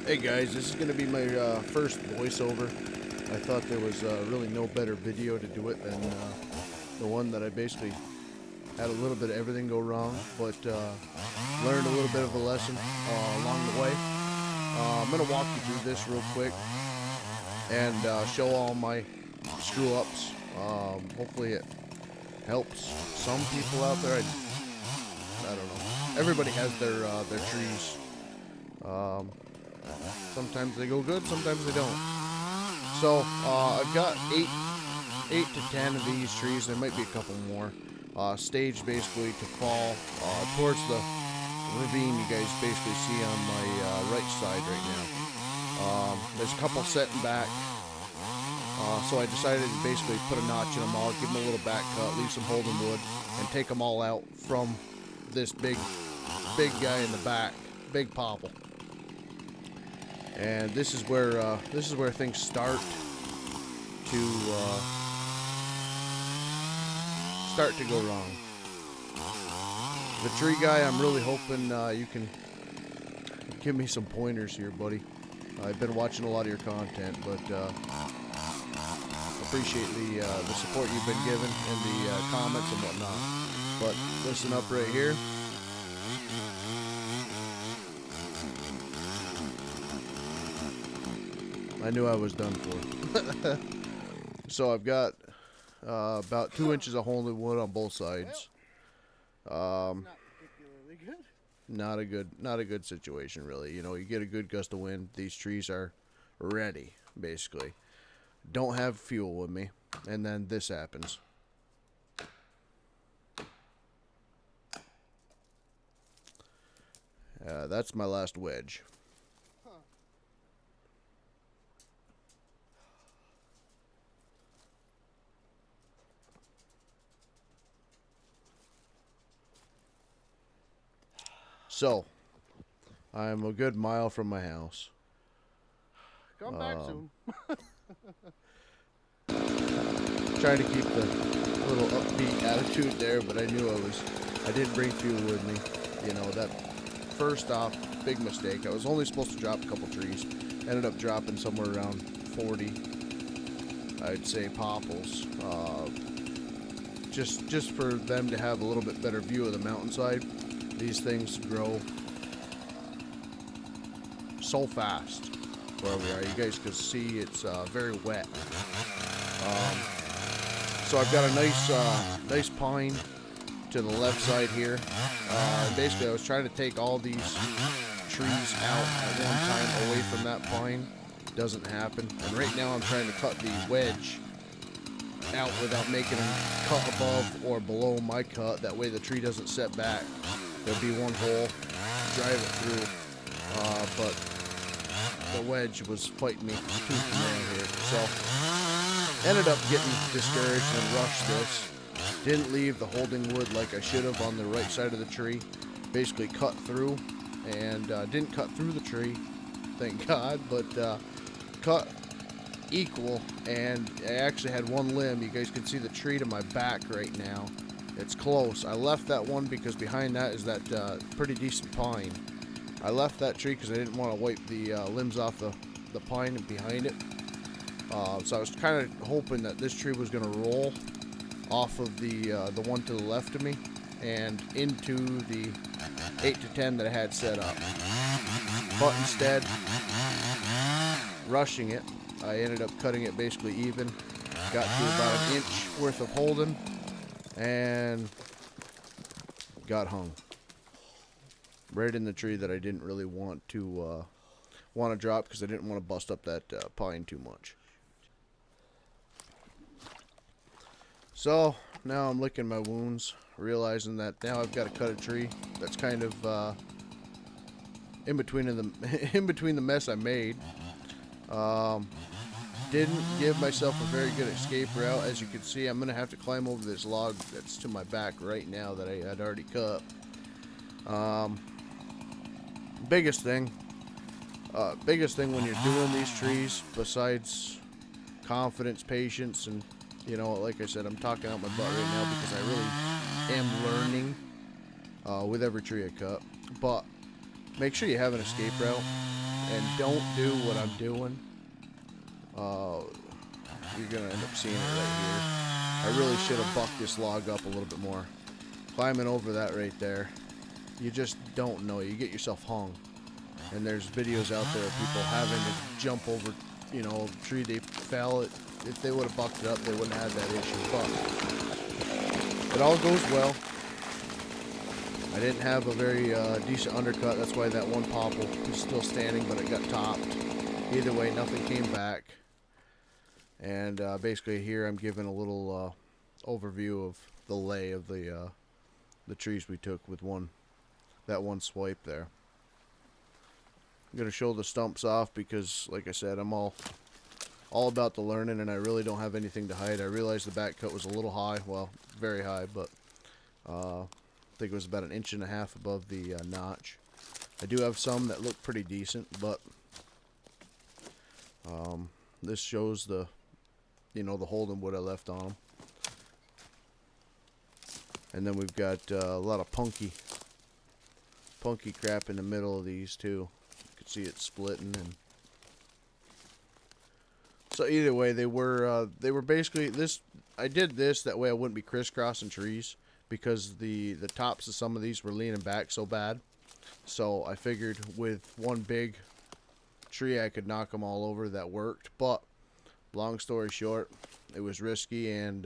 Hey guys, this is going to be my first voiceover. I thought there was really no better video to do it than the one that I basically had a little bit of everything go wrong, but learned a little bit of a lesson along the way. I'm going to walk you through this real quick and show all my screw-ups. Hopefully it helps some people out there. I don't know. Everybody has their trees. Sometimes they go good, sometimes they don't. So I've got eight to 10 of these trees. There might be a couple more. Staged basically to fall towards the ravine you guys basically see on my right side right now. There's a couple setting back. So I decided to basically put a notch in them all, give them a little back cut, leave some holding wood, and take them all out from this big guy in the back, big popple. And this is where things start to go wrong. The tree guy, I'm really hoping you can give me some pointers here, buddy. I've been watching a lot of your content, but appreciate the support you've been given and the comments and whatnot. But listen up right here. I knew I was done for. So I've got about 2 inches of holding wood on both sides. Not particularly good. Not a good situation, really. You know, you get a good gust of wind, these trees are ready, basically. Don't have fuel with me, and then this happens. That's my last wedge. So, I'm a good mile from my house. Come back soon. Trying to keep the little upbeat attitude there, but I knew I didn't bring fuel with me. You know, that first off, big mistake. I was only supposed to drop a couple trees. Ended up dropping somewhere around 40, I'd say, popples. Just for them to have a little bit better view of the mountainside. These things grow so fast where we are. You guys can see it's very wet. So I've got a nice pine to the left side here. Basically, I was trying to take all these trees out at one time away from that pine. Doesn't happen. And right now I'm trying to cut the wedge out without making them cut above or below my cut. That way the tree doesn't set back. There'll be one hole, drive it through, but the wedge was fighting me tooth and nail here. So, ended up getting discouraged and rushed this. Didn't leave the holding wood like I should have on the right side of the tree. Basically cut through, and didn't cut through the tree, thank God, but cut equal, and I actually had one limb. You guys can see the tree to my back right now. It's close. I left that one because behind that is that pretty decent pine. I left that tree because I didn't want to wipe the limbs off the pine behind it. So I was kind of hoping that this tree was going to roll off of the one to the left of me and into the 8 to 10 that I had set up. But instead, rushing it, I ended up cutting it basically even. Got to about an inch worth of holding. And got hung right in the tree that I didn't really want to drop because I didn't want to bust up that pine too much. So now I'm licking my wounds, realizing that now I've got to cut a tree that's kind of in between the mess I made. Didn't give myself a very good escape route. As you can see, I'm going to have to climb over this log that's to my back right now that I had already cut. Biggest thing when you're doing these trees, besides confidence, patience, and, you know, like I said, I'm talking out my butt right now because I really am learning with every tree I cut. But make sure you have an escape route. and don't do what I'm doing, you're gonna end up seeing it right here. I really should have bucked this log up a little bit more. Climbing over that right there, you just don't know. You get yourself hung. And there's videos out there of people having to jump over, you know, a tree they fell. If they would have bucked it up, they wouldn't have had that issue. But it all goes well. I didn't have a very decent undercut. That's why that one popple is still standing, but it got topped. Either way, nothing came back. And basically here I'm giving a little overview of the lay of the trees we took with that one swipe there. I'm going to show the stumps off because, like I said, I'm all about the learning, and I really don't have anything to hide. I realized the back cut was a little high, well, very high, but I think it was about 1.5 inches above the notch. I do have some that look pretty decent, but this shows the, you know, the holding wood I left on them. And then we've got a lot of punky crap in the middle of these too. You can see it splitting, and so either way, they were basically this. I did this that way I wouldn't be crisscrossing trees because the tops of some of these were leaning back so bad. So I figured with one big tree I could knock them all over. That worked, but long story short, it was risky, and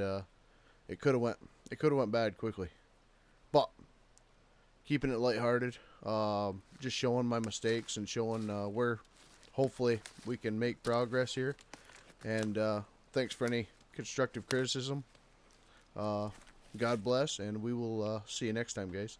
it could have went bad quickly. But keeping it lighthearted, just showing my mistakes and showing where hopefully we can make progress here. And thanks for any constructive criticism. God bless, and we will see you next time, guys.